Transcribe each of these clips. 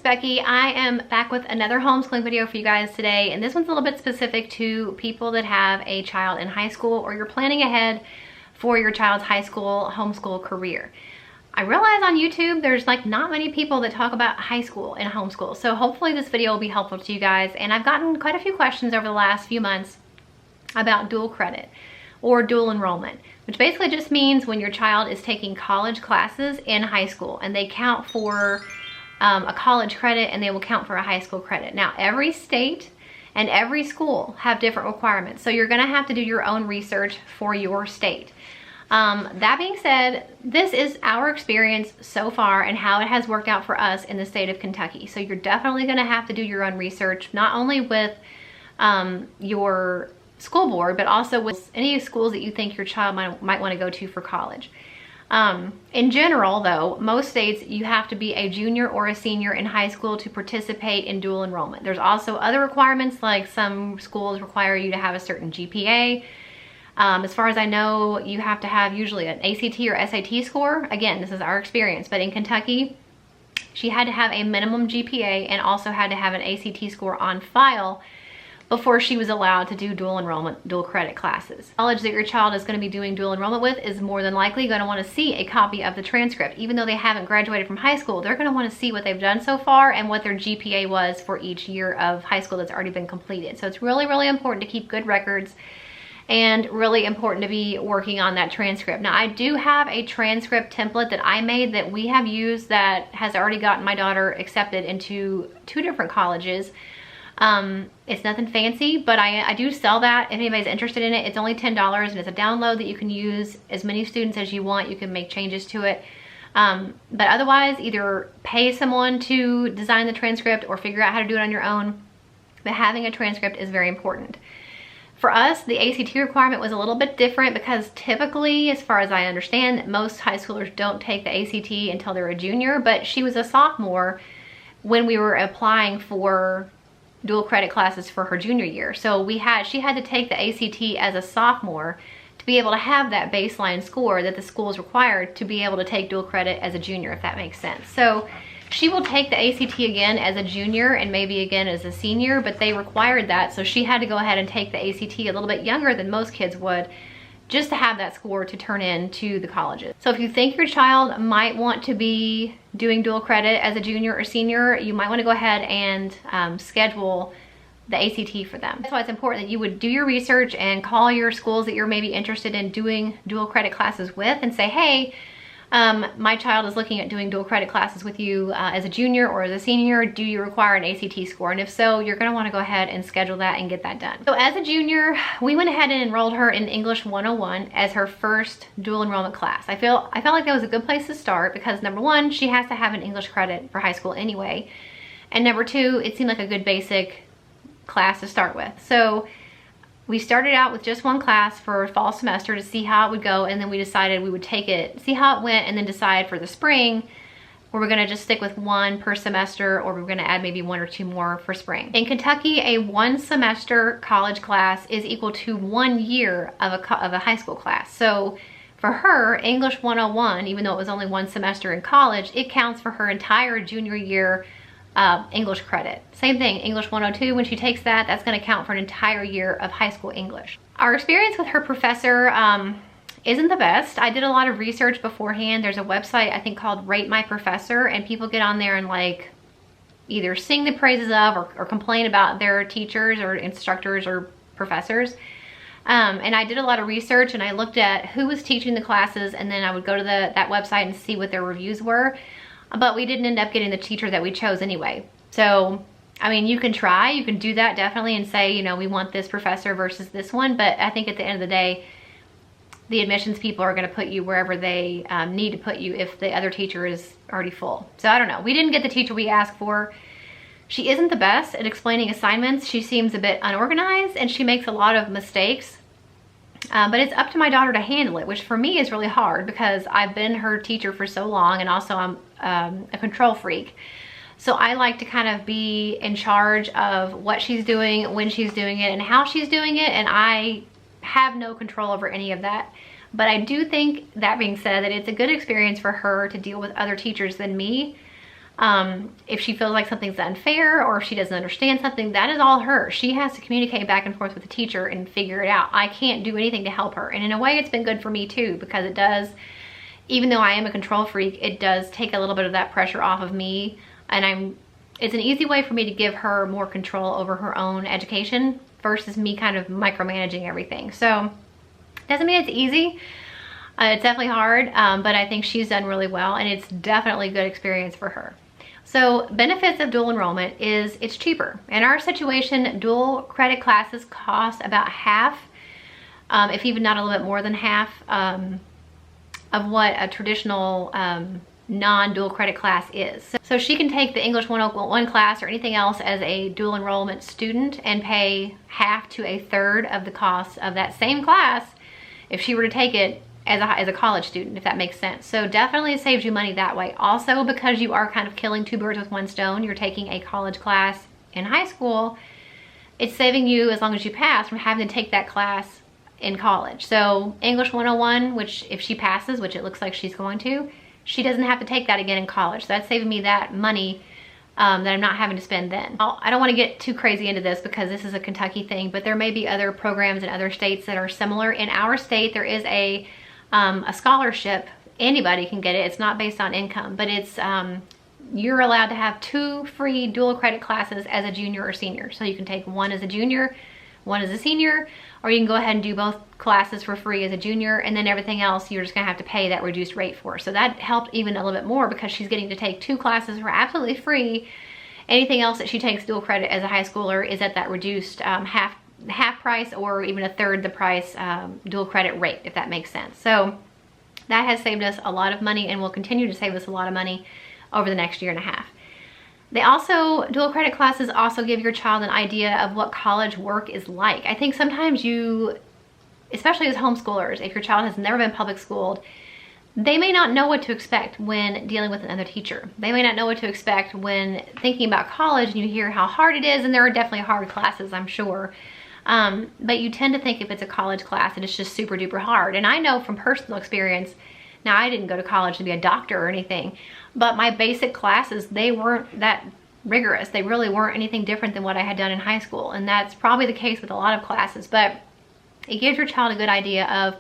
Becky. I am back with another homeschooling video for you guys today, and this one's a little bit specific to people that have a child in high school or you're planning ahead for your child's high school homeschool career. I realize on YouTube there's like not many people that talk about high school and homeschool, so hopefully this video will be helpful to you guys. And I've gotten quite a few questions over the last few months about dual credit or dual enrollment, which basically just means when your child is taking college classes in high school and they count for a college credit and they will count for a high school credit. Now, every state and every school have different requirements, so you're gonna have to do your own research for your state. That being said, this is our experience so far and how it has worked out for us in the state of Kentucky. So you're definitely gonna have to do your own research, not only with your school board, but also with any schools that you think your child might want to go to for college. In general though, most states you have to be a junior or a senior in high school to participate in dual enrollment. There's also other requirements, like some schools require you to have a certain GPA. As far as I know, you have to have usually an ACT or SAT score. Again, this is our experience, but in Kentucky, she had to have a minimum GPA and also had to have an ACT score on file before she was allowed to do dual enrollment, dual credit classes. College that your child is going to be doing dual enrollment with is more than likely going to want to see a copy of the transcript. Even though they haven't graduated from high school, they're going to want to see what they've done so far and what their GPA was for each year of high school that's already been completed. So it's really, really important to keep good records and really important to be working on that transcript. Now, I do have a transcript template that I made that we have used that has already gotten my daughter accepted into 2 different colleges. It's nothing fancy, but I do sell that if anybody's interested in it. It's only $10 and it's a download that you can use as many students as you want. You can make changes to it. But otherwise, either pay someone to design the transcript or figure out how to do it on your own. But having a transcript is very important. For us, the ACT requirement was a little bit different because typically, as far as I understand, most high schoolers don't take the ACT until they're a junior, but she was a sophomore when we were applying for dual credit classes for her junior year. So she had to take the ACT as a sophomore to be able to have that baseline score that the school is required to be able to take dual credit as a junior, if that makes sense. So she will take the ACT again as a junior and maybe again as a senior, but they required that, so she had to go ahead and take the ACT a little bit younger than most kids would, just to have that score to turn in to the colleges. So if you think your child might want to be doing dual credit as a junior or senior, you might want to go ahead and schedule the ACT for them. That's why it's important that you would do your research and call your schools that you're maybe interested in doing dual credit classes with and say, hey, my child is looking at doing dual credit classes with you as a junior or as a senior. Do you require an ACT score? And if so, you're going to want to go ahead and schedule that and get that done. So as a junior, we went ahead and enrolled her in English 101 as her first dual enrollment class. I felt like that was a good place to start because number one, she has to have an English credit for high school anyway. And number two, it seemed like a good basic class to start with. So we started out with just one class for fall semester to see how it would go, and then we decided we would take it, see how it went, and then decide for the spring where we're gonna just stick with one per semester or we're gonna add maybe 1 or 2 more for spring. In Kentucky, a 1 semester college class is equal to 1 year of a high school class. So for her, English 101, even though it was only 1 semester in college, it counts for her entire junior year English credit. Same thing, English 102, when she takes that, that's going to count for an entire year of high school English. Our experience with her professor isn't the best. I did a lot of research beforehand. There's a website I think called Rate My Professor, and people get on there and like either sing the praises of or complain about their teachers or instructors or professors. And I did a lot of research and I looked at who was teaching the classes, and then I would go to that website and see what their reviews were. But we didn't end up getting the teacher that we chose anyway. So, I mean, you can try, you can do that definitely and say, you know, we want this professor versus this one. But I think at the end of the day, the admissions people are going to put you wherever they need to put you if the other teacher is already full. So I don't know. We didn't get the teacher we asked for. She isn't the best at explaining assignments. She seems a bit unorganized and she makes a lot of mistakes. But it's up to my daughter to handle it, which for me is really hard because I've been her teacher for so long, and also I'm a control freak. So I like to kind of be in charge of what she's doing, when she's doing it, and how she's doing it, and I have no control over any of that. But I do think, that being said, that it's a good experience for her to deal with other teachers than me. If she feels like something's unfair or if she doesn't understand something, that is all her. She has to communicate back and forth with the teacher and figure it out. I can't do anything to help her. And in a way, it's been good for me too, because it does, even though I am a control freak, it does take a little bit of that pressure off of me. And it's an easy way for me to give her more control over her own education versus me kind of micromanaging everything. So doesn't mean it's easy. It's definitely hard, but I think she's done really well, and it's definitely a good experience for her. So benefits of dual enrollment is it's cheaper. In our situation, dual credit classes cost about half, if even not a little bit more than half, of what a traditional non-dual credit class is. So she can take the English 101 class or anything else as a dual enrollment student and pay half to a third of the cost of that same class if she were to take it as a college student, if that makes sense. So definitely it saves you money that way. Also, because you are kind of killing two birds with one stone, you're taking a college class in high school, it's saving you, as long as you pass, from having to take that class in college. So English 101, which if she passes, which it looks like she's going to, she doesn't have to take that again in college. So that's saving me that money that I'm not having to spend then. I don't want to get too crazy into this because this is a Kentucky thing, but there may be other programs in other states that are similar. In our state, there is a scholarship. Anybody can get it. It's not based on income, but it's you're allowed to have 2 free dual credit classes as a junior or senior. So you can take one as a junior, one as a senior, or you can go ahead and do both classes for free as a junior, and then everything else you're just gonna have to pay that reduced rate for. So that helped even a little bit more because she's getting to take 2 classes for absolutely free. Anything else that she takes dual credit as a high schooler is at that reduced half price or even a third the price dual credit rate, if that makes sense. So that has saved us a lot of money and will continue to save us a lot of money over the next year and a half. They also, dual credit classes also give your child an idea of what college work is like. I think sometimes you, especially as homeschoolers, if your child has never been public schooled, they may not know what to expect when dealing with another teacher. They may not know what to expect when thinking about college and you hear how hard it is, and there are definitely hard classes, I'm sure. But you tend to think if it's a college class and it's just super duper hard. And I know from personal experience, now I didn't go to college to be a doctor or anything, but my basic classes, they weren't that rigorous. They really weren't anything different than what I had done in high school. And that's probably the case with a lot of classes, but it gives your child a good idea of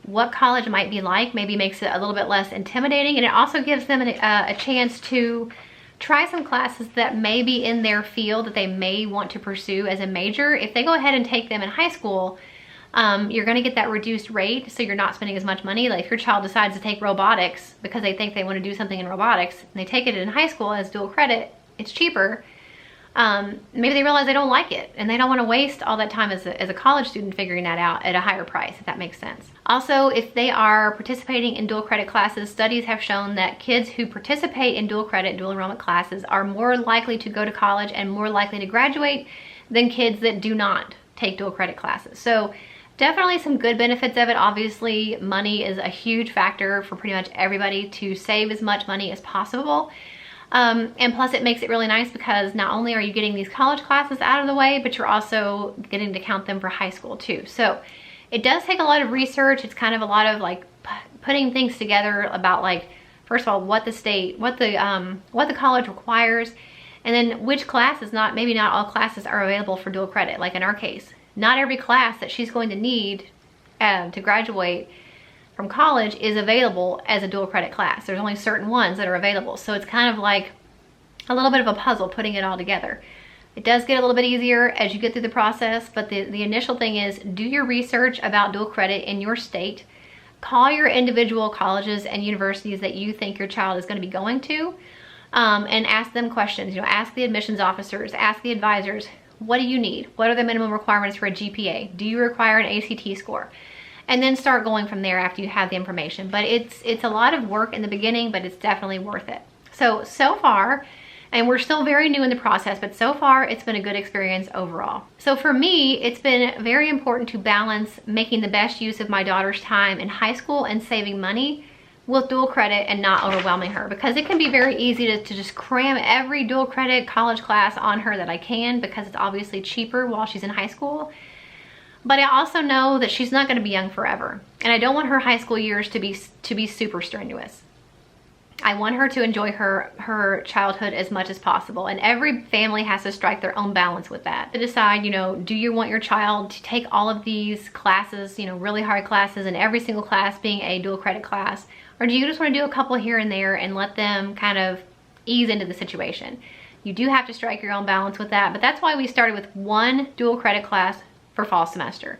what college might be like, maybe makes it a little bit less intimidating. And it also gives them a chance to try some classes that may be in their field that they may want to pursue as a major. If they go ahead and take them in high school, you're gonna get that reduced rate, so you're not spending as much money. Like if your child decides to take robotics because they think they want to do something in robotics, and they take it in high school as dual credit, it's cheaper. Maybe they realize they don't like it and they don't want to waste all that time as a college student figuring that out at a higher price, if that makes sense. Also, if they are participating in dual credit classes, studies have shown that kids who participate in dual credit, dual enrollment classes are more likely to go to college and more likely to graduate than kids that do not take dual credit classes. So definitely some good benefits of it. Obviously, money is a huge factor for pretty much everybody to save as much money as possible. And plus it makes it really nice because not only are you getting these college classes out of the way, but you're also getting to count them for high school too. So it does take a lot of research. It's kind of a lot of like putting things together about, like, first of all, what the college requires, and then which classes, maybe not all classes are available for dual credit. Like in our case, not every class that she's going to need to graduate from college is available as a dual credit class. There's only certain ones that are available. So it's kind of like a little bit of a puzzle putting it all together. It does get a little bit easier as you get through the process, but the initial thing is do your research about dual credit in your state. Call your individual colleges and universities that you think your child is going to be going to, and ask them questions. You know, ask the admissions officers, ask the advisors, what do you need? What are the minimum requirements for a GPA? Do you require an ACT score? And then start going from there after you have the information. But it's a lot of work in the beginning, but it's definitely worth it. So far, and we're still very new in the process, but so far it's been a good experience overall. So for me, it's been very important to balance making the best use of my daughter's time in high school and saving money with dual credit and not overwhelming her, because it can be very easy to just cram every dual credit college class on her that I can, because it's obviously cheaper while she's in high school. But I also know that she's not going to be young forever, and I don't want her high school years to be super strenuous. I want her to enjoy her childhood as much as possible, and every family has to strike their own balance with that. To decide, you know, do you want your child to take all of these classes, you know, really hard classes, and every single class being a dual credit class, or do you just want to do a couple here and there and let them kind of ease into the situation? You do have to strike your own balance with that, but that's why we started with one dual credit class for fall semester.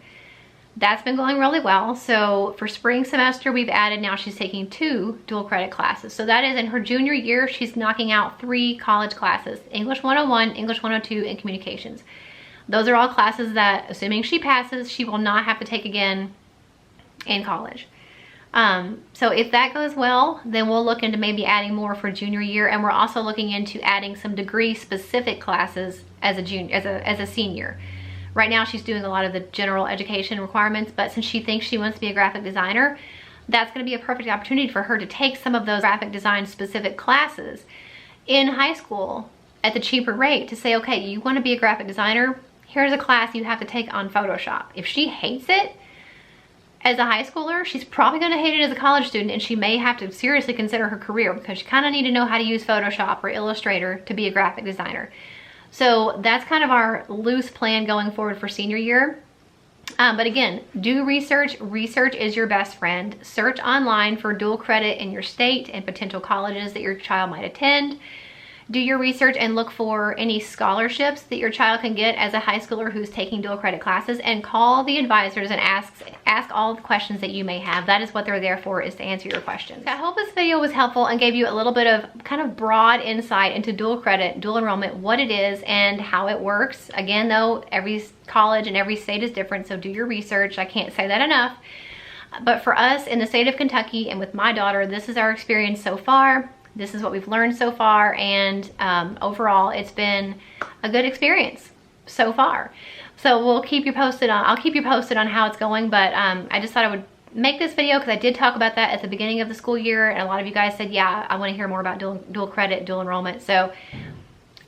That's been going really well. So for spring semester, we've added, now she's taking 2 dual credit classes. So that is in her junior year, she's knocking out 3 college classes: English 101, English 102, and communications. Those are all classes that, assuming she passes, she will not have to take again in college. So if that goes well, then we'll look into maybe adding more for junior year, and we're also looking into adding some degree specific classes as a senior. Right now she's doing a lot of the general education requirements, but since she thinks she wants to be a graphic designer, that's going to be a perfect opportunity for her to take some of those graphic design specific classes in high school at the cheaper rate, to say, okay, you want to be a graphic designer, here's a class you have to take on Photoshop. If she hates it as a high schooler, she's probably going to hate it as a college student, and she may have to seriously consider her career, because you kind of need to know how to use Photoshop or Illustrator to be a graphic designer. So that's kind of our loose plan going forward for senior year. But again, do research. Research is your best friend. Search online for dual credit in your state and potential colleges that your child might attend. Do your research and look for any scholarships that your child can get as a high schooler who's taking dual credit classes, and call the advisors and ask all the questions that you may have. That is what they're there for, is to answer your questions. I hope this video was helpful and gave you a little bit of kind of broad insight into dual credit, dual enrollment, what it is and how it works. Again, though, every college and every state is different, so do your research. I can't say that enough. But for us in the state of Kentucky and with my daughter, this is our experience so far. This is what we've learned so far, and overall it's been a good experience so far. So we'll keep you posted on, I'll keep you posted on how it's going, but I just thought I would make this video because I did talk about that at the beginning of the school year, and a lot of you guys said, yeah, I want to hear more about dual credit, dual enrollment. So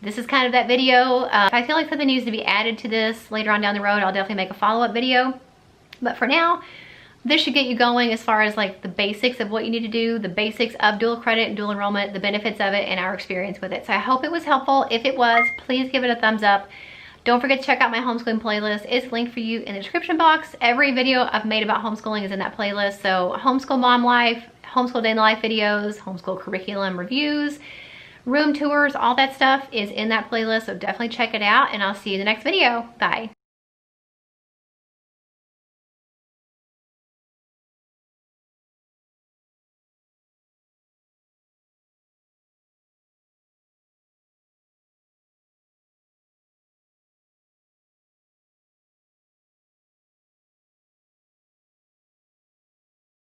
this is kind of that video. If I feel like something needs to be added to this later on down the road, I'll definitely make a follow-up video. But for now, this should get you going as far as like the basics of what you need to do, the basics of dual credit and dual enrollment, the benefits of it, and our experience with it. So I hope it was helpful. If it was, please give it a thumbs up. Don't forget to check out my homeschooling playlist. It's linked for you in the description box. Every video I've made about homeschooling is in that playlist. So homeschool mom life, homeschool day in the life videos, homeschool curriculum reviews, room tours, all that stuff is in that playlist. So definitely check it out, and I'll see you in the next video. Bye.